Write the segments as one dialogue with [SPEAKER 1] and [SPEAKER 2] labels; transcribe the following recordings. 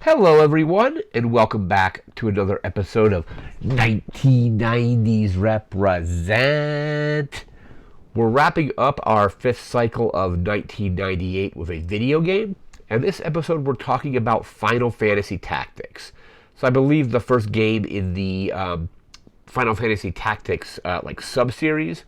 [SPEAKER 1] Hello, everyone, and welcome back to another episode of 1990s Represent. We're wrapping up our fifth cycle of 1998 with a video game, and this episode we're talking about Final Fantasy Tactics. So I believe the first game in the Final Fantasy Tactics sub-series.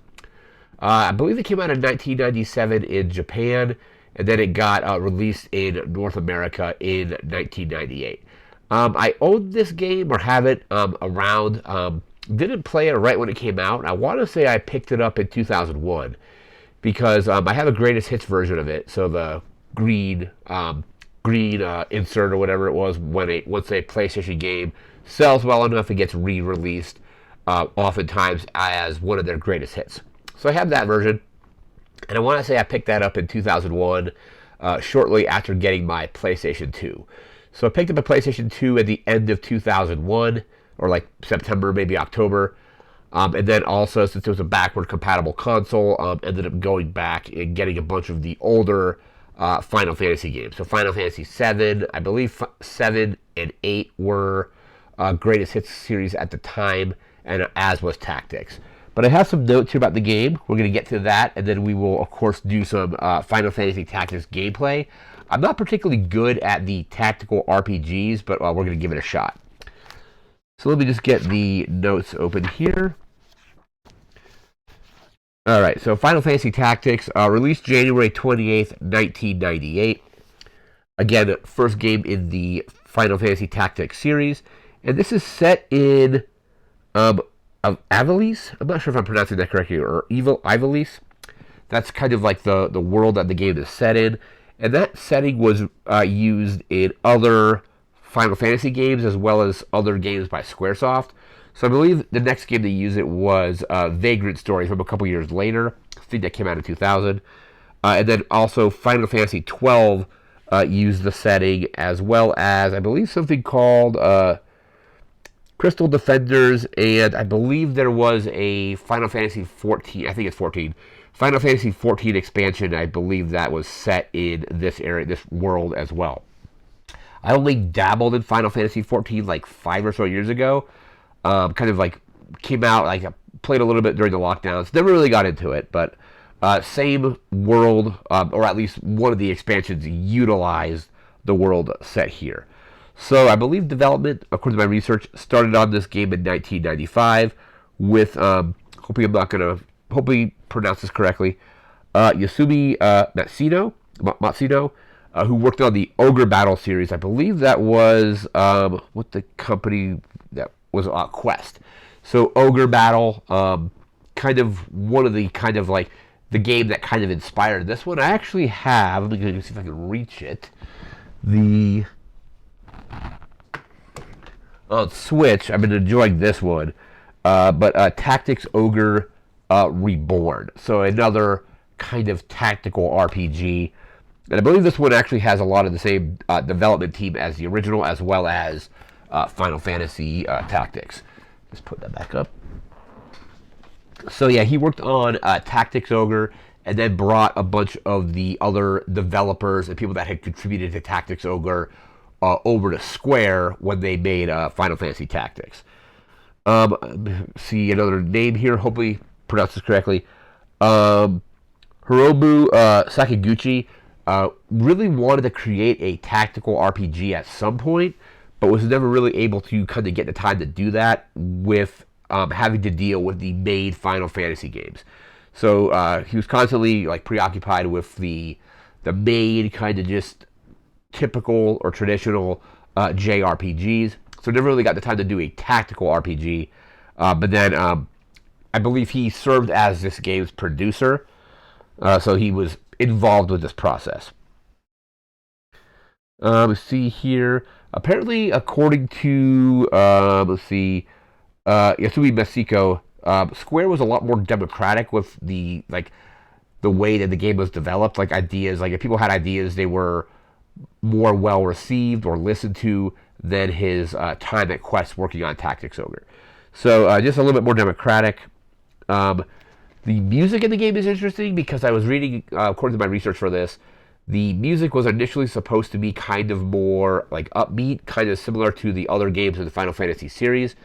[SPEAKER 1] I believe it came out in 1997 in Japan, and then it got released in North America in 1998. I own this game or have it around. Didn't play it right when it came out. I want to say I picked it up in 2001 because I have a greatest hits version of it. So the green insert or whatever it was once a PlayStation game sells well enough, it gets re-released oftentimes as one of their greatest hits. So I have that version. And I want to say I picked that up in 2001, shortly after getting my PlayStation 2. So I picked up a PlayStation 2 at the end of 2001, or like September, maybe October. And then also, since it was a backward compatible console, ended up going back and getting a bunch of the older Final Fantasy games. So Final Fantasy 7, I believe 7 and 8 were greatest hits series at the time, and as was Tactics. But I have some notes here about the game. We're going to get to that, and then we will, of course, do some Final Fantasy Tactics gameplay. I'm not particularly good at the tactical RPGs, but we're going to give it a shot. So let me just get the notes open here. Alright, so Final Fantasy Tactics, released January 28th, 1998. Again, first game in the Final Fantasy Tactics series. And this is set in of Ivalice. I'm not sure if I'm pronouncing that correctly, or Ivalice. That's kind of like the world that the game is set in. And that setting was used in other Final Fantasy games as well as other games by Squaresoft. So I believe the next game they used it was Vagrant Story from a couple years later. I think that came out in 2000. And then also Final Fantasy 12 used the setting, as well as I believe something called Crystal Defenders, and I believe there was a Final Fantasy 14, I think it's 14, Final Fantasy 14 expansion. I believe that was set in this area, this world as well. I only dabbled in Final Fantasy 14 like 5 or so years ago. Kind of like came out, like I played a little bit during the lockdowns. Never really got into it, but same world, or at least one of the expansions utilized the world set here. So I believe development, according to my research, started on this game in 1995 with, hopefully pronounce this correctly, Yasumi Matsuno, who worked on the Ogre Battle series. I believe that was what the company that was Quest. So Ogre Battle, kind of one of the kind of like the game that kind of inspired this one. I actually have, let me see if I can reach it, on Switch. I've been enjoying this one, but Tactics Ogre Reborn. So another kind of tactical RPG, and I believe this one actually has a lot of the same development team as the original, as well as Final Fantasy Tactics. Just put that back up. So yeah, he worked on Tactics Ogre, and then brought a bunch of the other developers and people that had contributed to Tactics Ogre over to Square when they made Final Fantasy Tactics. See another name here, hopefully pronounce this correctly. Hiromu Sakaguchi really wanted to create a tactical RPG at some point, but was never really able to kind of get the time to do that with having to deal with the main Final Fantasy games. So he was constantly like preoccupied with the main kind of just typical or traditional JRPGs. So never really got the time to do a tactical RPG. But then I believe he served as this game's producer. So he was involved with this process. Let's see here. Apparently, according to Yasumi Masiko, Square was a lot more democratic with the way that the game was developed. Like ideas, like if people had ideas, they were more well received or listened to than his time at Quest working on Tactics Ogre. So just a little bit more democratic. The music in the game is interesting because I was reading, according to my research for this, The music was initially supposed to be kind of more like upbeat, kind of similar to the other games in the Final Fantasy series,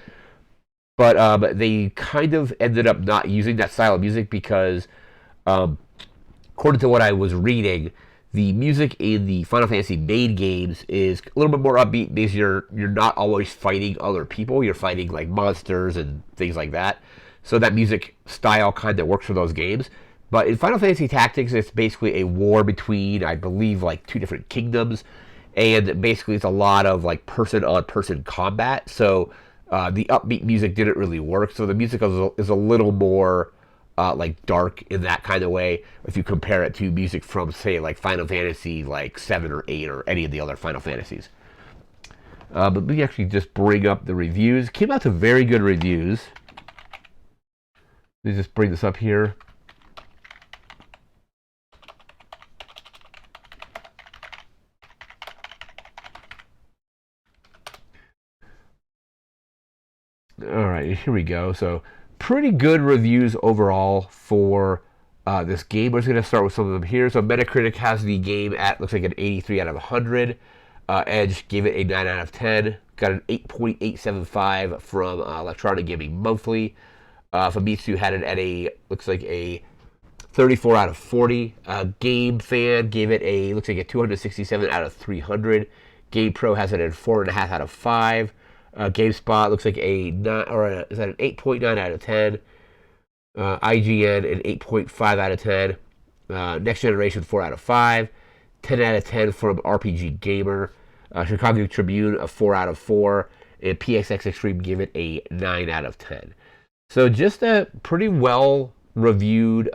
[SPEAKER 1] but they kind of ended up not using that style of music because, um, according to what I was reading, the music in the Final Fantasy main games is a little bit more upbeat because you're not always fighting other people. You're fighting like monsters and things like that. So that music style kind of works for those games. But in Final Fantasy Tactics, it's basically a war between, I believe, like two different kingdoms, and basically it's a lot of like person-on-person combat. So the upbeat music didn't really work. So the music is a little more like dark in that kind of way if you compare it to music from say like Final Fantasy like 7 or 8 or any of the other Final Fantasies. But let me actually just bring up the reviews. Came out to very good reviews. Let me just bring this up here. All right, here we go. So pretty good reviews overall for this game. We're just going to start with some of them here. So Metacritic has the game at, looks like an 83 out of 100. Edge gave it a 9 out of 10. Got an 8.875 from Electronic Gaming Monthly. Famitsu had it at a, looks like a 34 out of 40. Game Fan gave it a, looks like a 267 out of 300. Game Pro has it at 4.5 out of 5. GameSpot looks like a 9, or is that an 8.9 out of 10? IGN an 8.5 out of 10. Next Generation 4 out of 5. 10 out of 10 from RPG Gamer. Chicago Tribune a 4 out of 4. And PXX Extreme gave it a 9 out of 10. So just a pretty well reviewed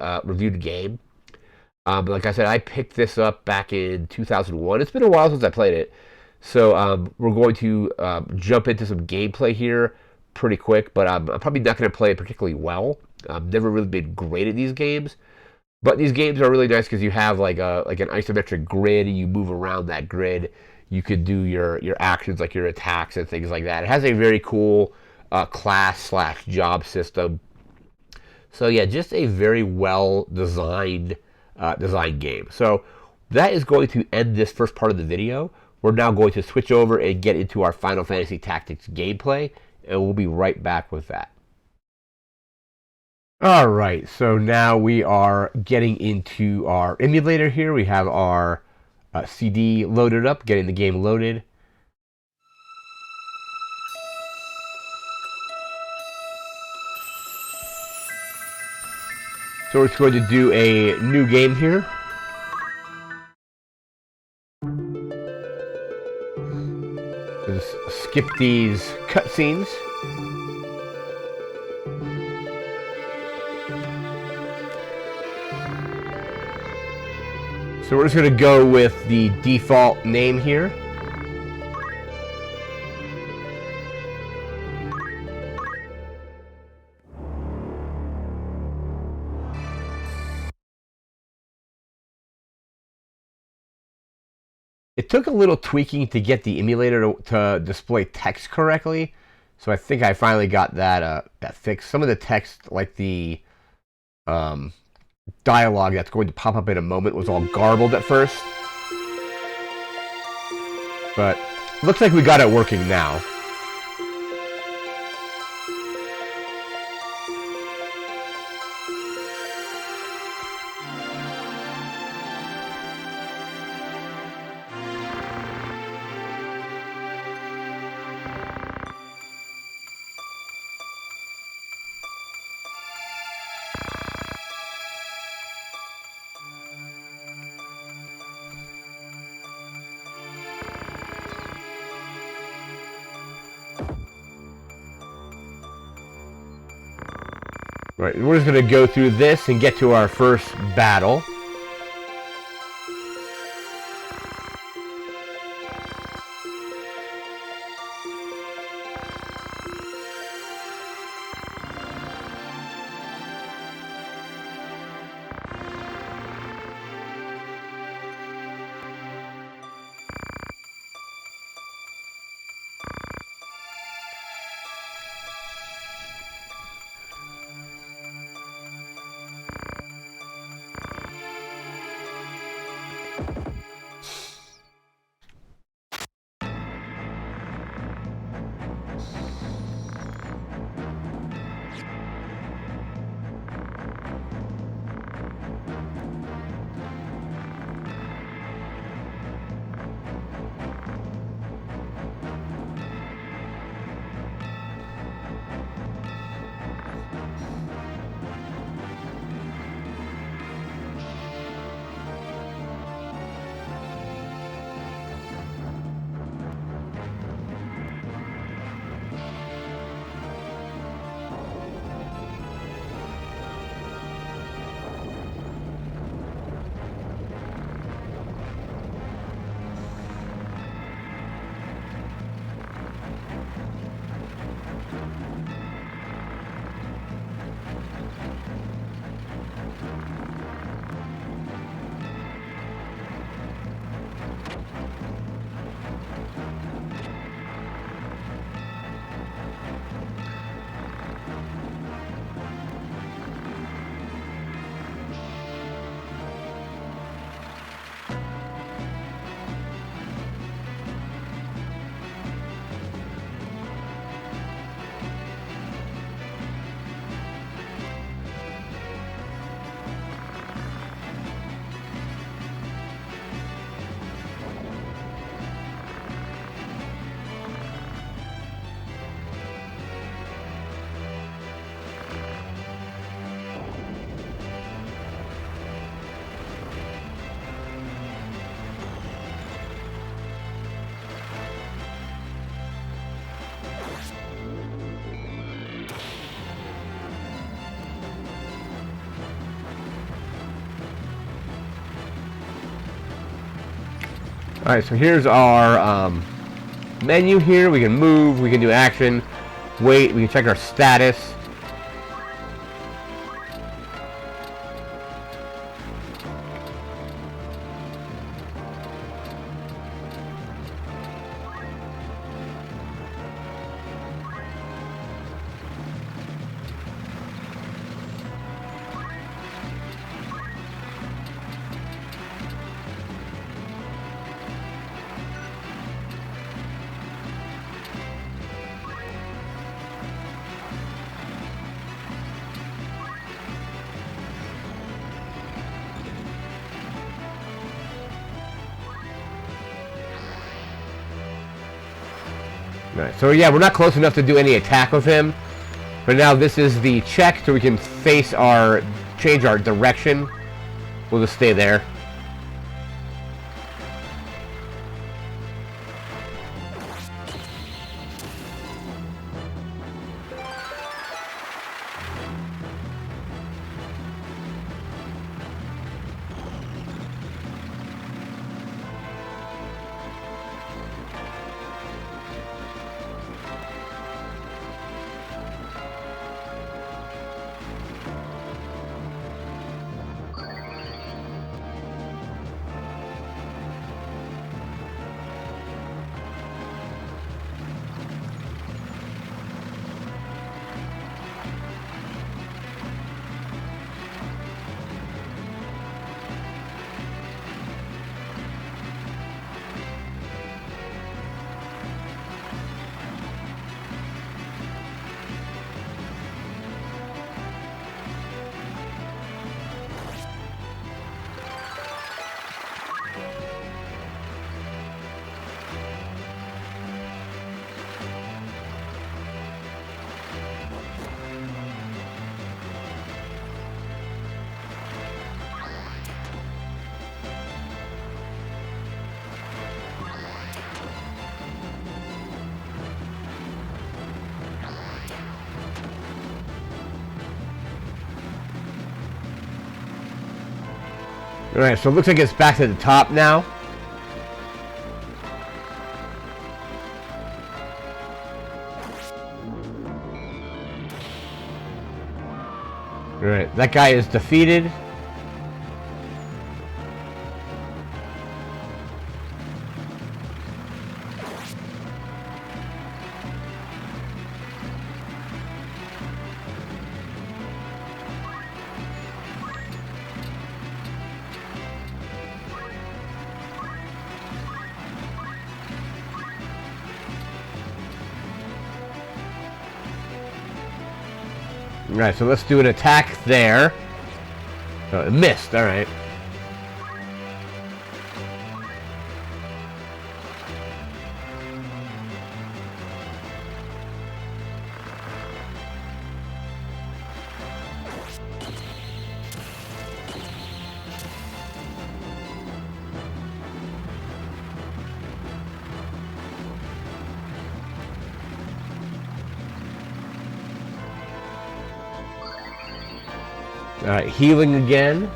[SPEAKER 1] game. Like I said, I picked this up back in 2001. It's been a while since I played it. So we're going to jump into some gameplay here pretty quick, but I'm probably not going to play it particularly well. I've never really been great at these games, but these games are really nice because you have like an isometric grid. You move around that grid. You can do your actions, like your attacks and things like that. It has a very cool class/job system. So yeah, just a very well designed game. So that is going to end this first part of the video. We're now going to switch over and get into our Final Fantasy Tactics gameplay, and we'll be right back with that. Alright, so now we are getting into our emulator here. We have our CD loaded up, getting the game loaded. So we're just going to do a new game here. Just skip these cutscenes. So we're just going to go with the default name here. It took a little tweaking to get the emulator to display text correctly, so I think I finally got that fixed. Some of the text, like the dialogue that's going to pop up in a moment, was all garbled at first, but looks like we got it working now. Right, we're just going to go through this and get to our first battle. Alright, so here's our menu here. We can move, we can do action, wait, we can check our status. Right, so yeah, we're not close enough to do any attack with him. But now this is the check, so we can change our direction. We'll just stay there. Alright, so it looks like it's back to the top now. Alright, that guy is defeated. Alright, so let's do an attack there. Oh, it missed, alright. Alright, healing again.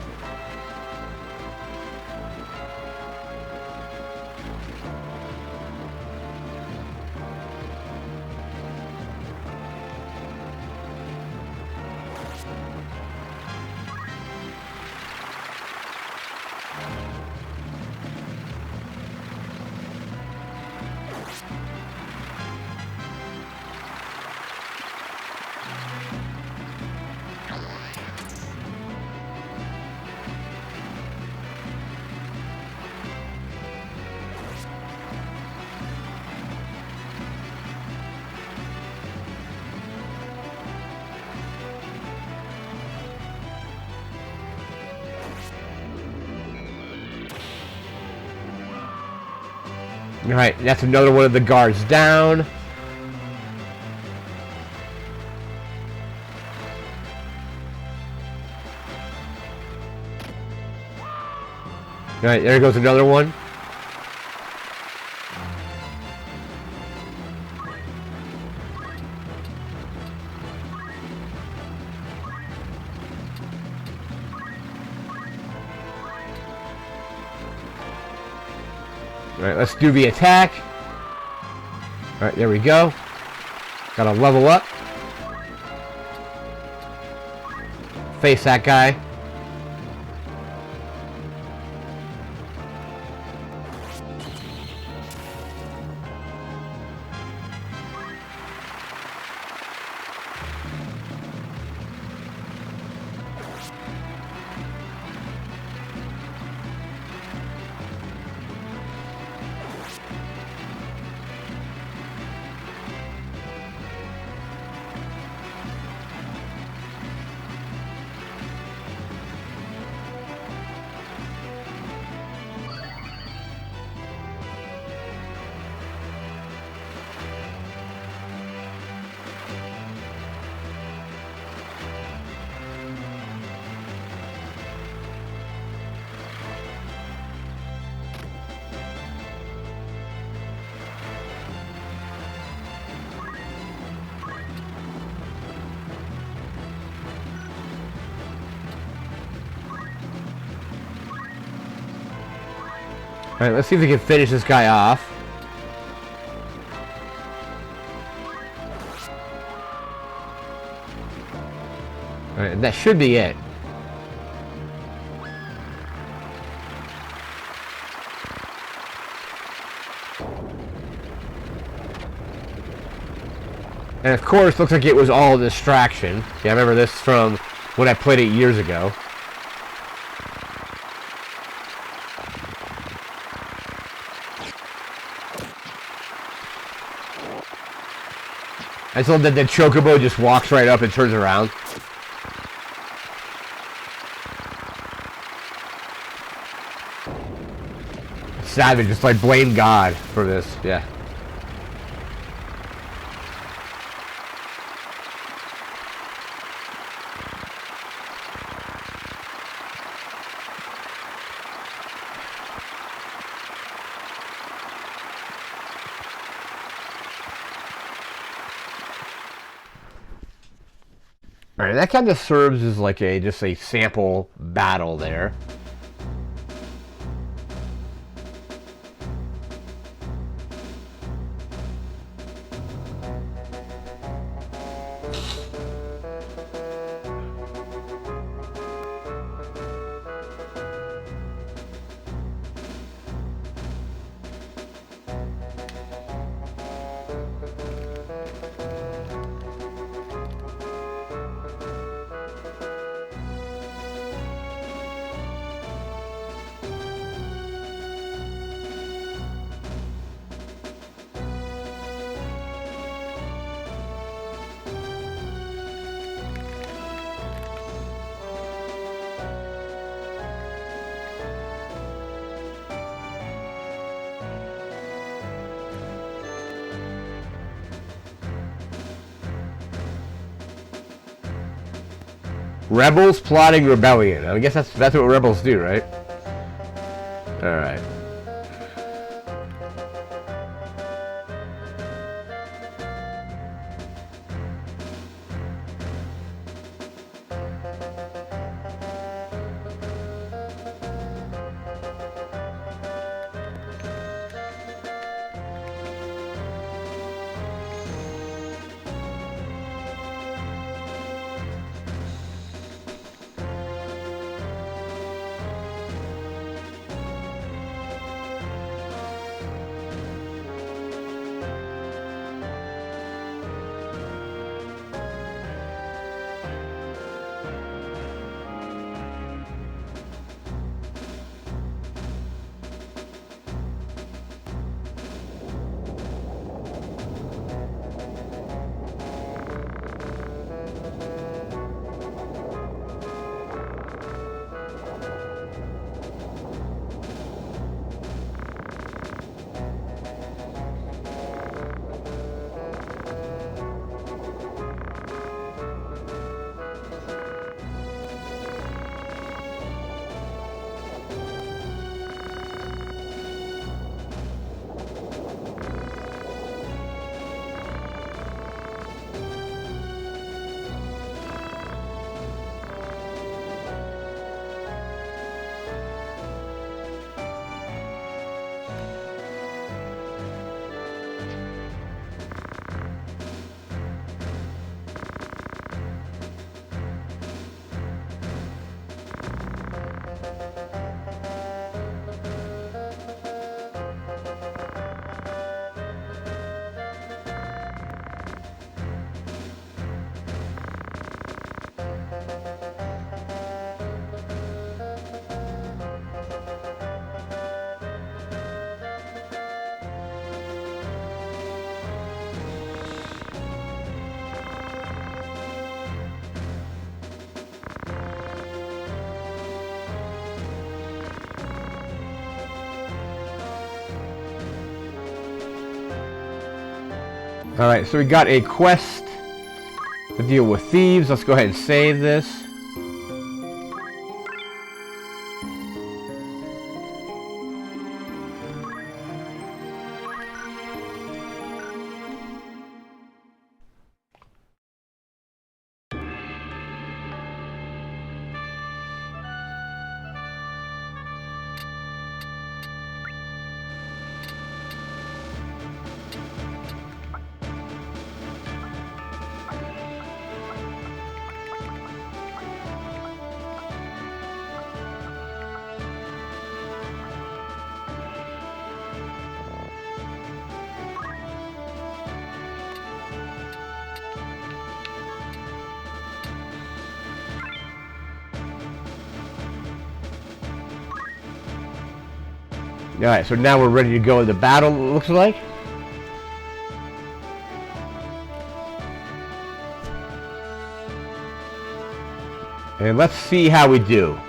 [SPEAKER 1] Alright, that's another one of the guards down. Alright, there goes another one. Alright, let's do the attack. Alright, there we go. Gotta level up. Face that guy. Alright, let's see if we can finish this guy off. Alright, that should be it. And of course, looks like it was all a distraction. See, I remember this from when I played it years ago. I saw that the Chocobo just walks right up and turns around. Savage, just like blame God for this, yeah. Alright, that kind of serves as like just a sample battle there. Rebels plotting rebellion. I guess that's what rebels do, right? Alright. Alright, so we got a quest to deal with thieves. Let's go ahead and save this. Alright, so now we're ready to go into battle, it looks like. And let's see how we do.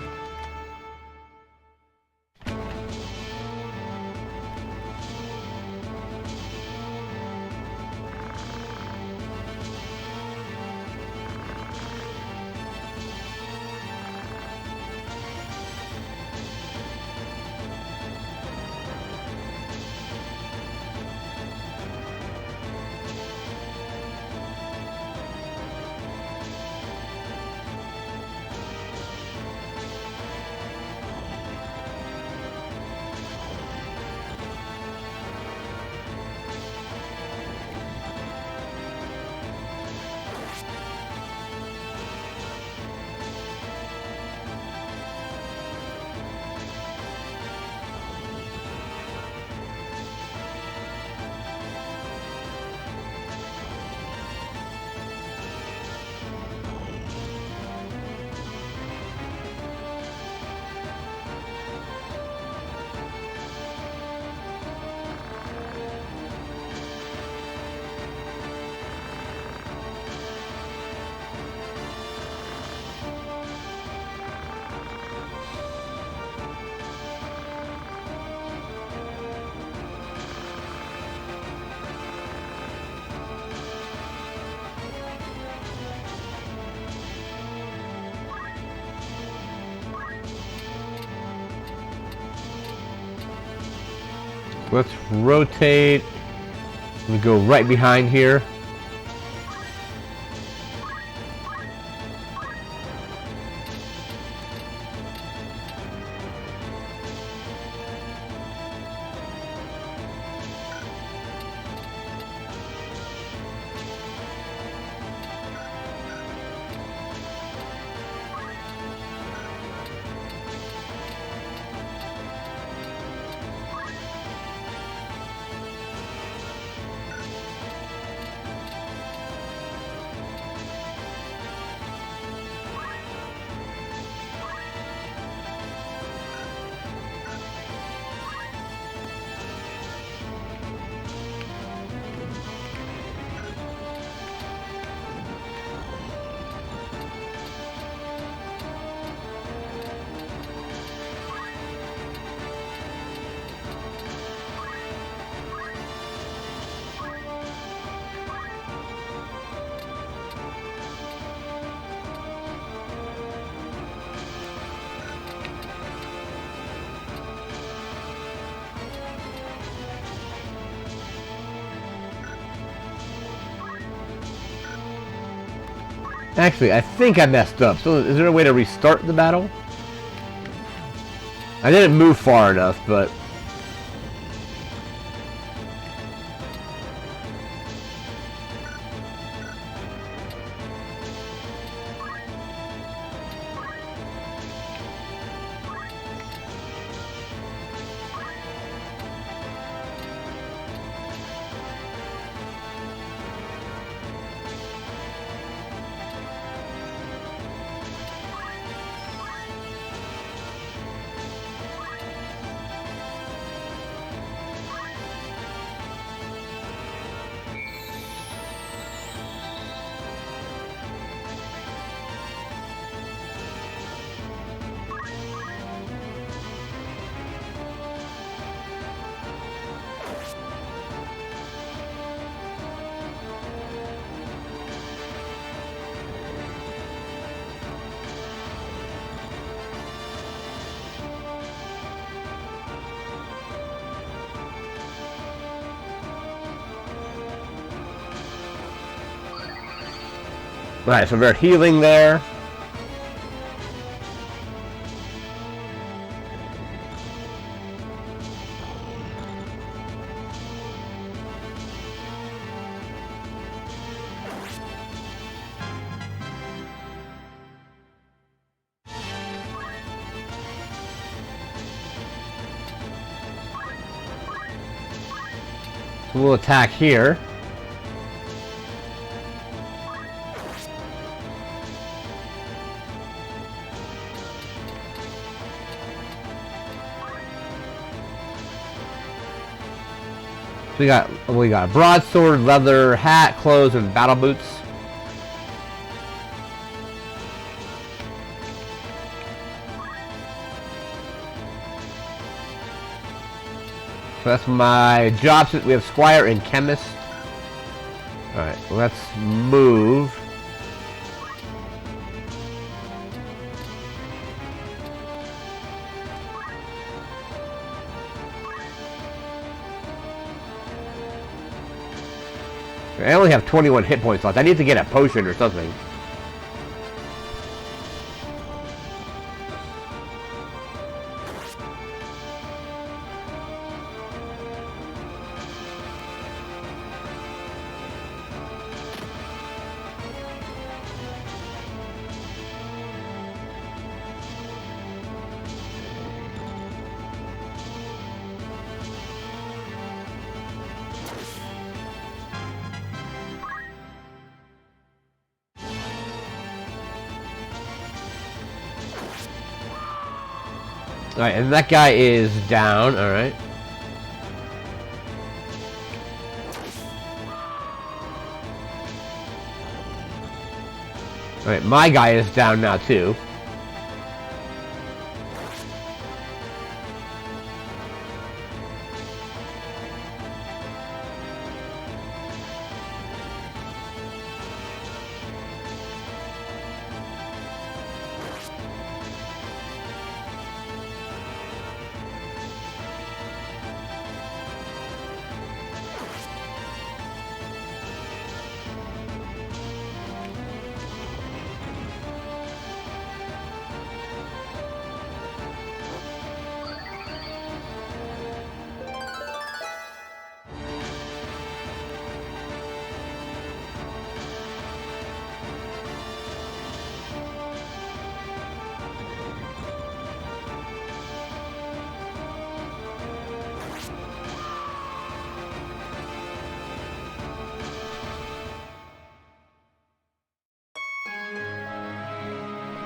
[SPEAKER 1] Let's rotate. We go right behind here. Actually, I think I messed up. So is there a way to restart the battle? I didn't move far enough, but... Alright, so we're healing there. So we'll attack here. So we got a broadsword, leather hat, clothes, and battle boots. So that's my jobs. We have Squire and Chemist. Alright, let's move. I only have 21 hit points left. I need to get a potion or something. Alright, and that guy is down, alright. Alright, my guy is down now too.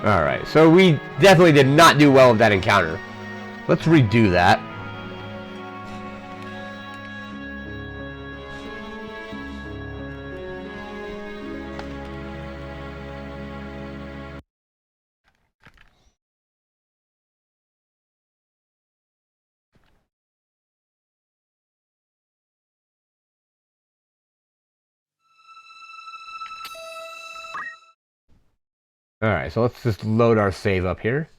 [SPEAKER 1] Alright, so we definitely did not do well with that encounter. Let's redo that. Alright, so let's just load our save up here.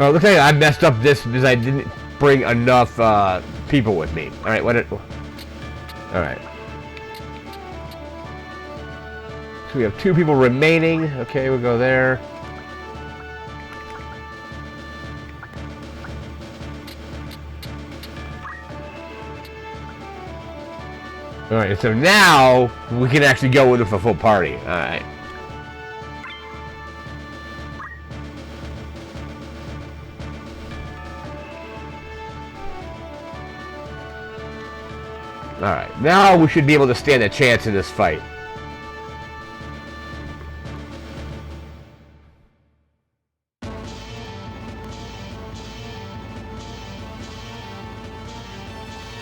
[SPEAKER 1] Oh, looks like I messed up this because I didn't bring enough people with me. Alright, what? Alright. So we have 2 people remaining. Okay, we'll go there. Alright, so now we can actually go in with a full party. Alright. Alright, now we should be able to stand a chance in this fight.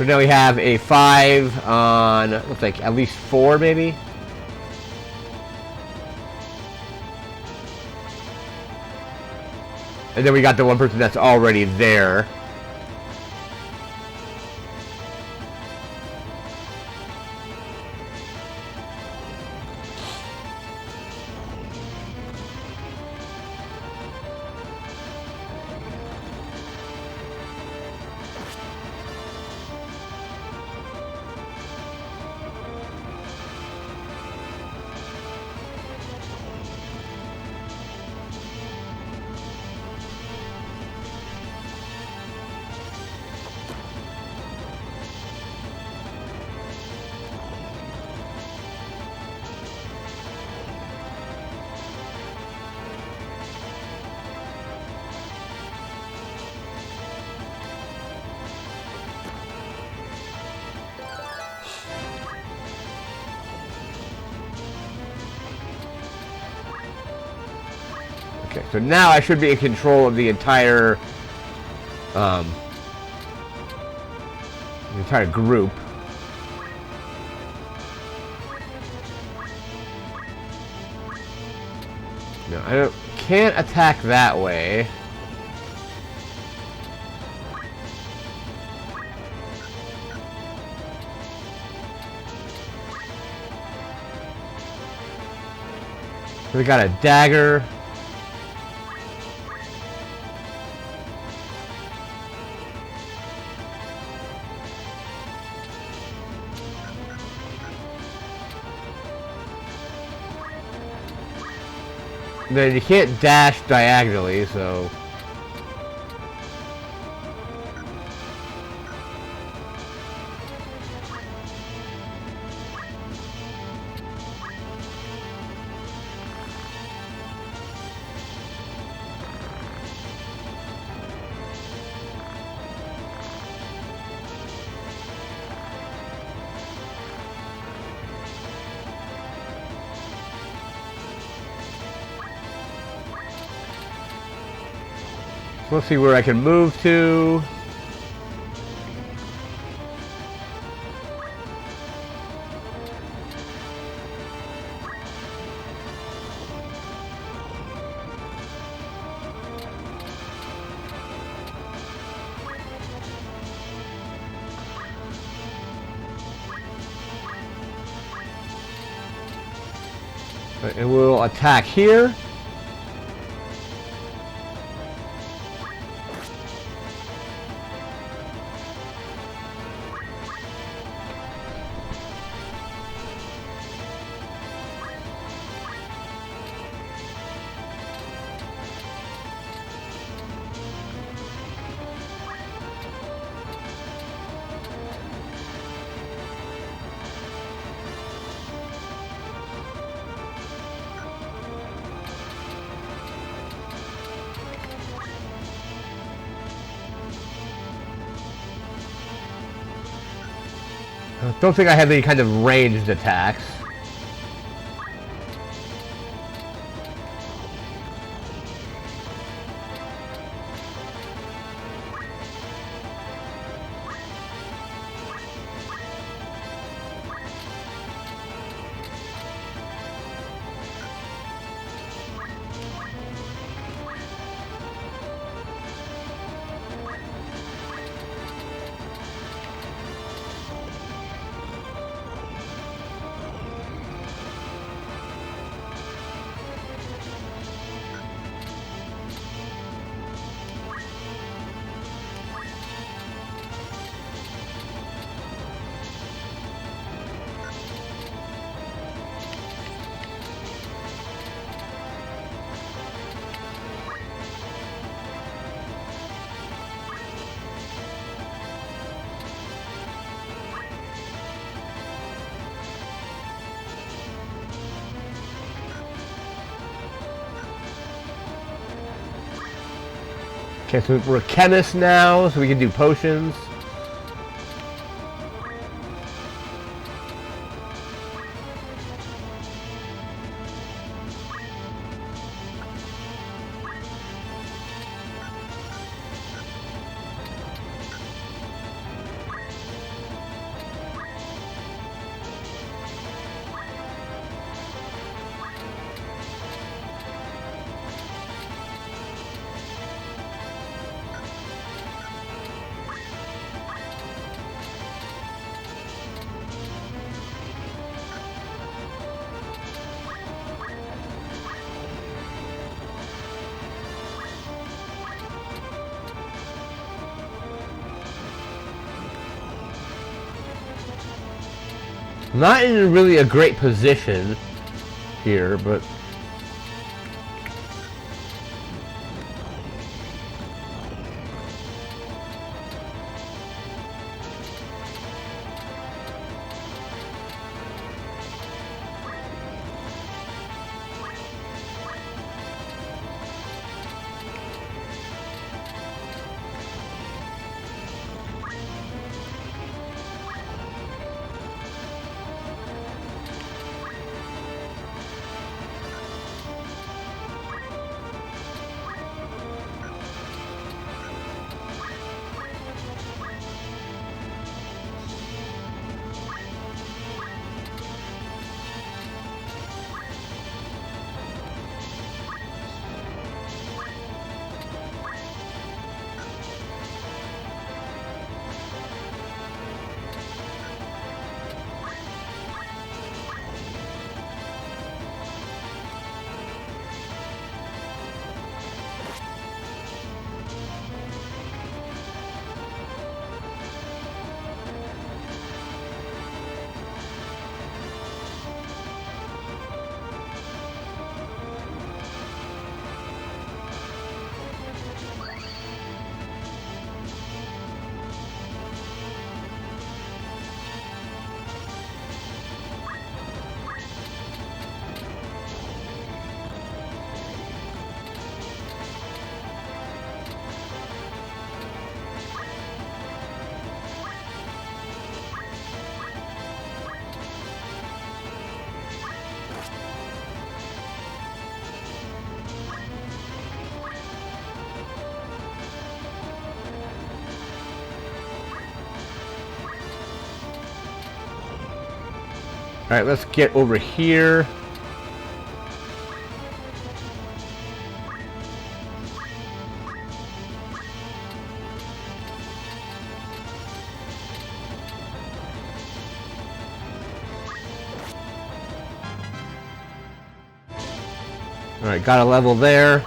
[SPEAKER 1] So now we have a 5 on, looks like at least 4 maybe. And then we got the one person that's already there. Okay, so now I should be in control of the entire group. No, can't attack that way. We got a dagger. Then you can't dash diagonally, so... Let's see where I can move to. And we'll attack here. I don't think I have any kind of ranged attacks. Okay, so we're chemists now, so we can do potions. Not in really a great position here, but... Alright, let's get over here. Alright, got a level there.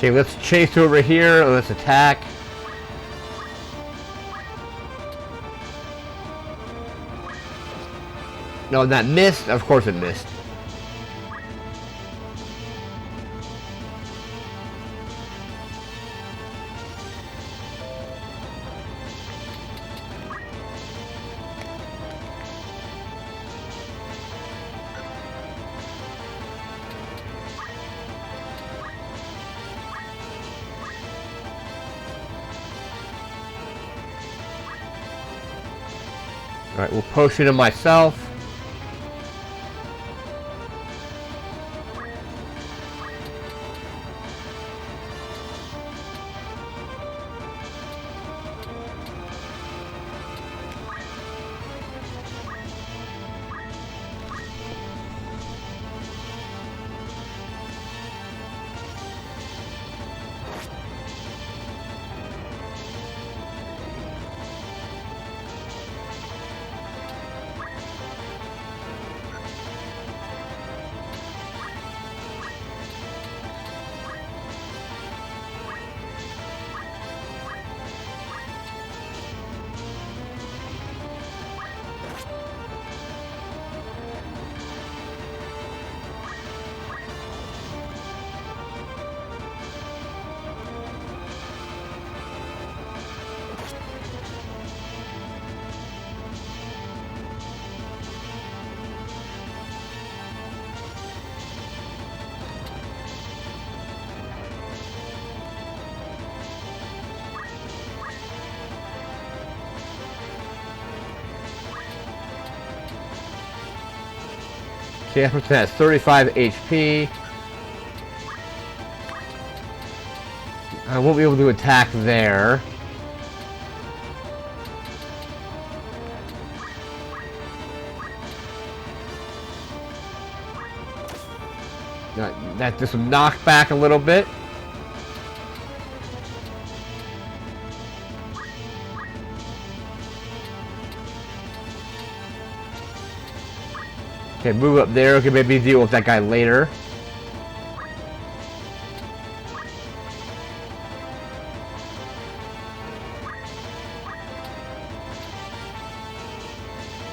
[SPEAKER 1] Okay, let's chase over here. Let's attack. No, that missed. Of course it missed. Alright, we'll potion him myself. See, that person has 35 HP. I won't be able to attack there. That just knock back a little bit. Okay, move up there. Okay, maybe deal with that guy later.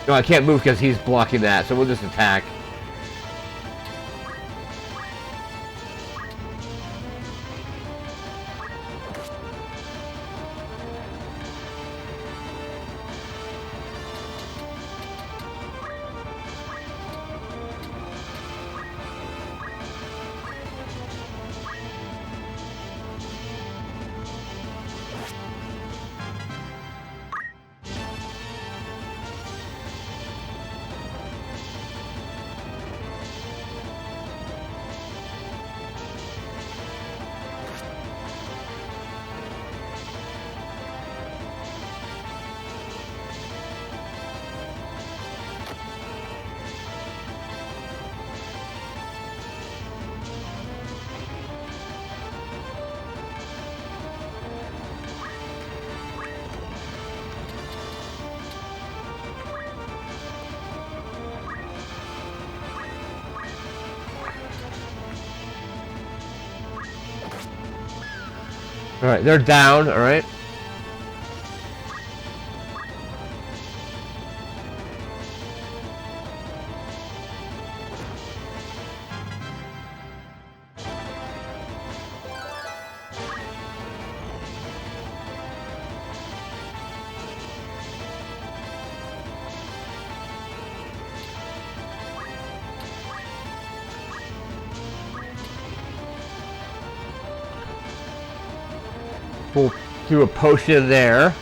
[SPEAKER 1] No, I can't move because he's blocking that, so we'll just attack. Alright, they're down, alright. We'll do a potion there.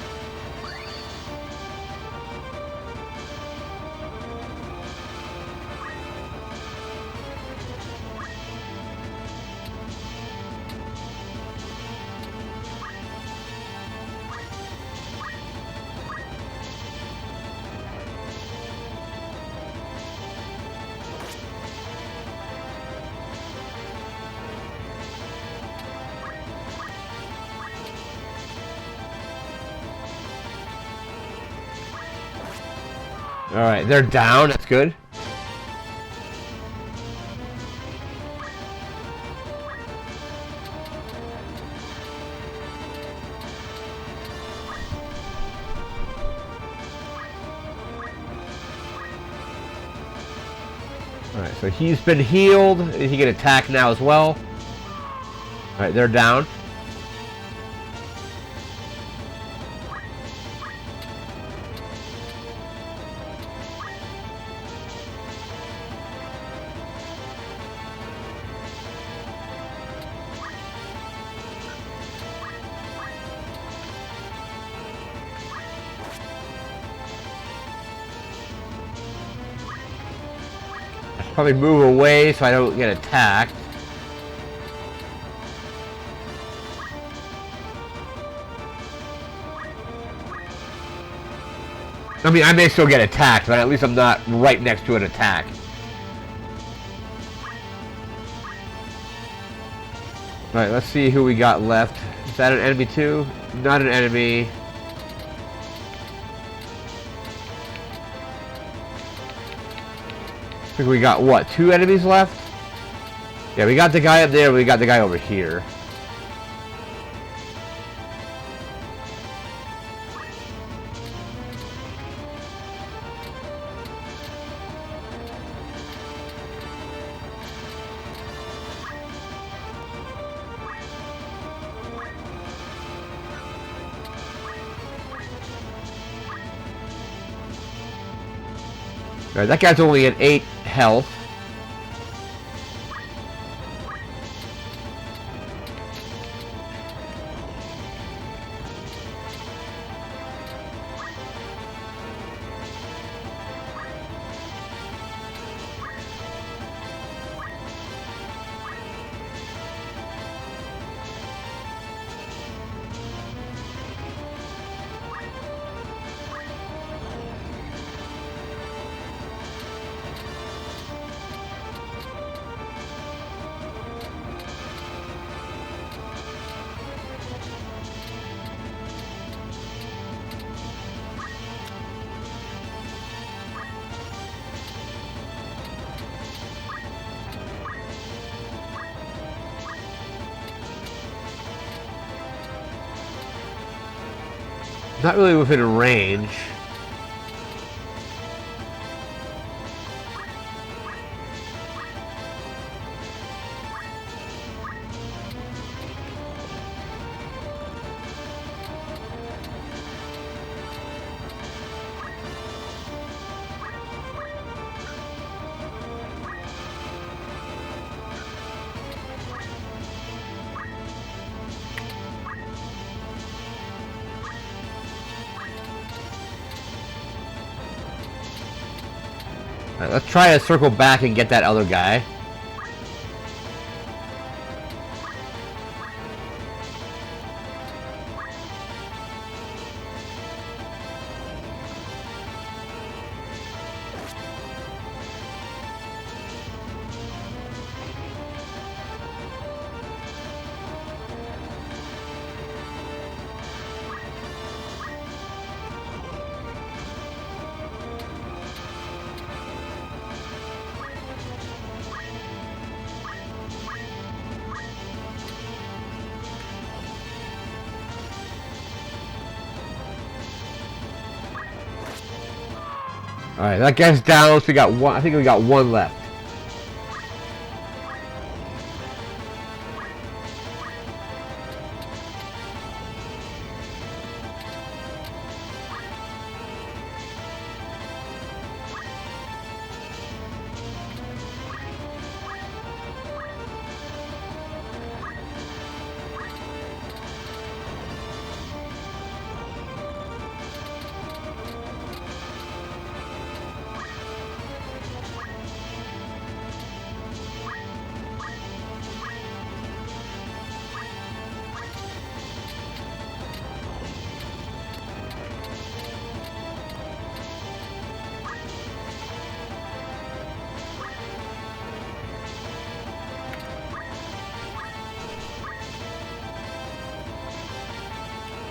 [SPEAKER 1] Alright, they're down, that's good. Alright, so he's been healed. He can attack now as well. Alright, they're down. Probably move away so I don't get attacked. I mean, I may still get attacked, but at least I'm not right next to an attack. Alright, let's see who we got left. Is that an enemy too? Not an enemy. I think we got, what, 2 enemies left? Yeah, we got the guy up there, we got the guy over here. Alright, that guy's only at 8 health. Not really within range. Alright, let's try to circle back and get that other guy. Alright, that guy's down, so we got one. I think we got one left.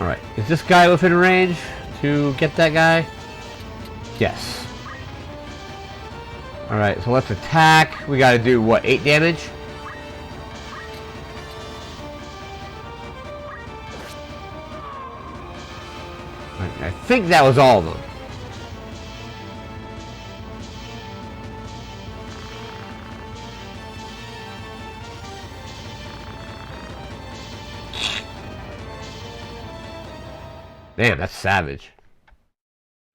[SPEAKER 1] Alright, is this guy within range to get that guy? Yes. Alright, so let's attack. We gotta do, what, 8 damage? I think that was all of them. Damn, that's savage.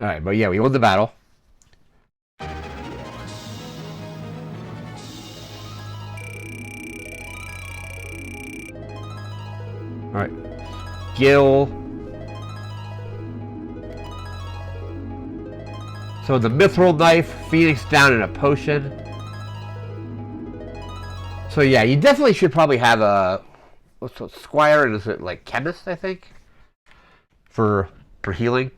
[SPEAKER 1] Alright, but yeah, we won the battle. Alright. Gil. So the mithril knife, Phoenix down, and a potion. So yeah, you definitely should probably have a squire, and is it like chemist, I think? For healing.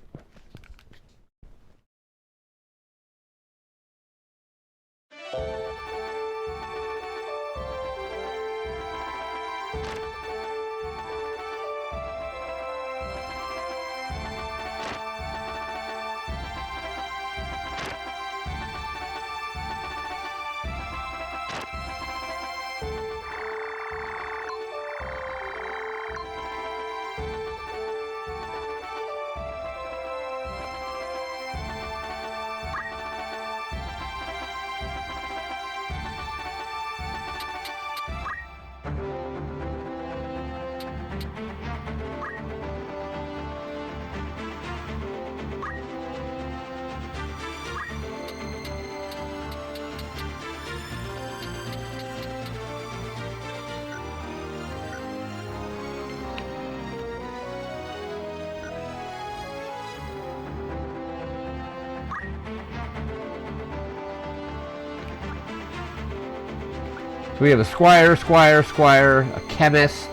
[SPEAKER 1] So we have a squire, a chemist,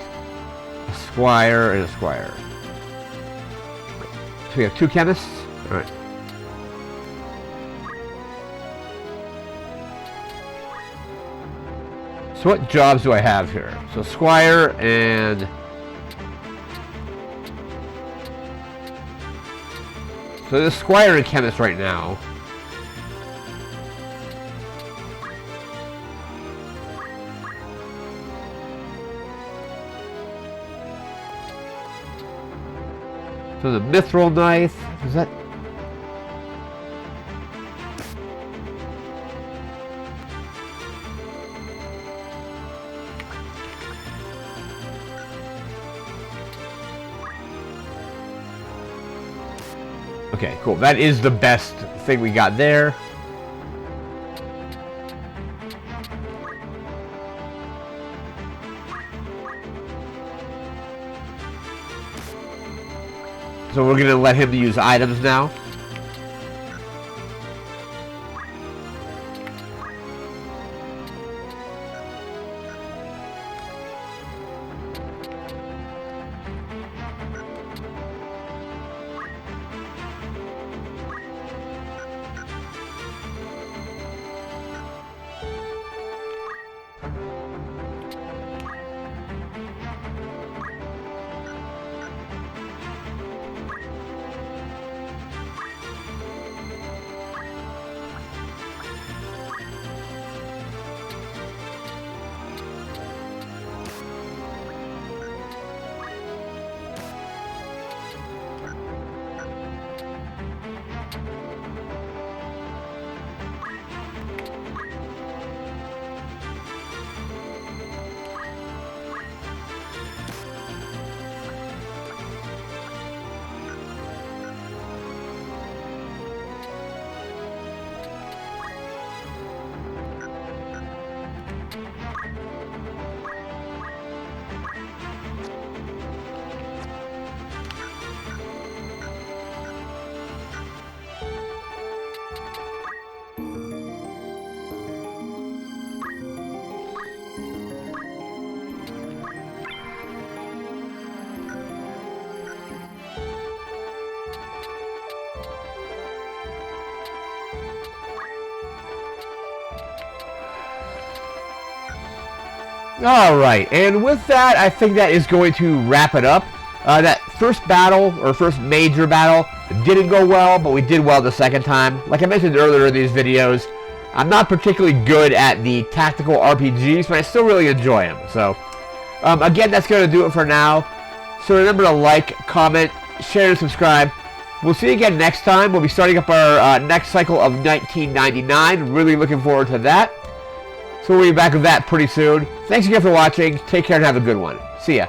[SPEAKER 1] a squire, and a squire. So we have 2 chemists? Alright. So what jobs do I have here? So squire and... So there's squire and chemist right now. So the mithril knife, is that... Okay, cool. That is the best thing we got there. So we're gonna let him use items now. Alright, and with that, I think that is going to wrap it up. That first battle, or first major battle, didn't go well, but we did well the second time. Like I mentioned earlier in these videos, I'm not particularly good at the tactical RPGs, but I still really enjoy them. So, again, that's going to do it for now. So remember to like, comment, share, and subscribe. We'll see you again next time. We'll be starting up our next cycle of 1999. Really looking forward to that. So we'll be back with that pretty soon. Thanks again for watching. Take care and have a good one. See ya.